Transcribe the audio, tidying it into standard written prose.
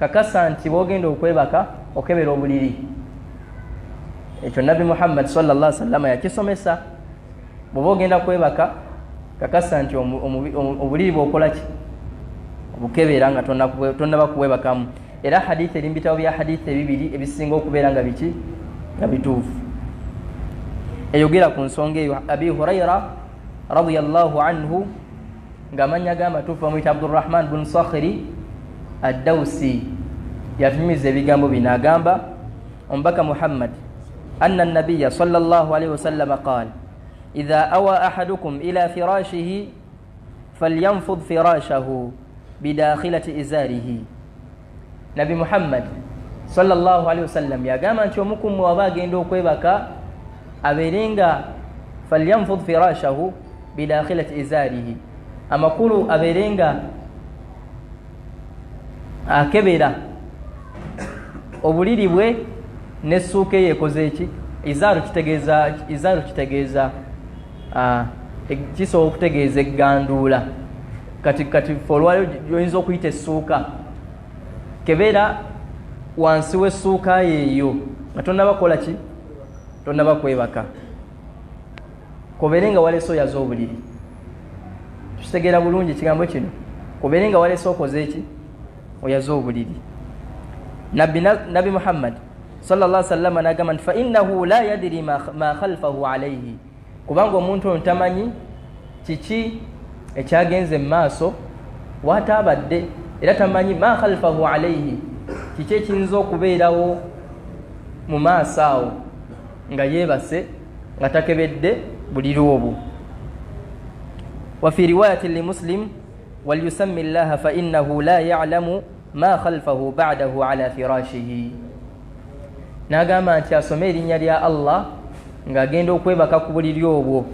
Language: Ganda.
kakasa nti bwogenda okwebaka okebera obuliri. Ekyo Nabi Muhammad sallallahu alaihi wasallam yakisomesa. Bw'oba ogenda kwebaka kakasa nti obuliri bw'okola ki obukebera nga tonnaba kuwebakamu. Era hadithi eri mu bitabo bya hadithi ebibiri ebisinga okubeera nga biki nga bituufu. Eyogera ku nsonga eyo Abi Hurayra radiyallahu anhu ng'amannya g'amatuufu bamuyita Abdurrahman bin Sakhri ad-Dawsi yatumiza ebigambo bino agamba omubaka Muhammad anna an-nabiyya sallallahu alayhi wasallam qala idha awa ahadukum ila firashihi falyanfudh firashahu bidakhilati izarihi. Nabi Muhammad sallallahu alayhi wasallam yagamba nti omukumu waba agenda okwebaka aberenga falyanfudh firashahu bidakhilati izarihi, amakulu aberenga akebera obuliri bwe n'essuuka yekoze eki. Izaaru kitegeeza kisobola okutegeeza egganduula. Kati olwaliro oyinza okuyita essuuka, kebera wansi w'essuuka yeeyo nga tonnaba kola ki, tonnaba kwebaka, kobeere nga waleese oyaza obuliri. Tukitegeera bulungi ekigambo kino, kobeere nga waleese okoze eki, oyaza obuliri. Nabi Muhammad sallallahu alaihi wasallam anagamba nti fa innahu la yadri ma khalfahu alayhi, kubanga omuntu ono tamanyi kiki ekyagenze mu maaso wataabadde, era tamanyi ma khalfahu alayhi, kiki ekiyinza okubeerawo mu maaso awo nga yeebase nga takebedde buliri obwo. Wa fi riwayati li Muslim walyusammi llaha fa innahu la ya'lamu ma khalfahu ba'dahu ala firashihi. N'agamba nti asome erinnya lya Allah ng'agenda okwebaka ku buliri obwo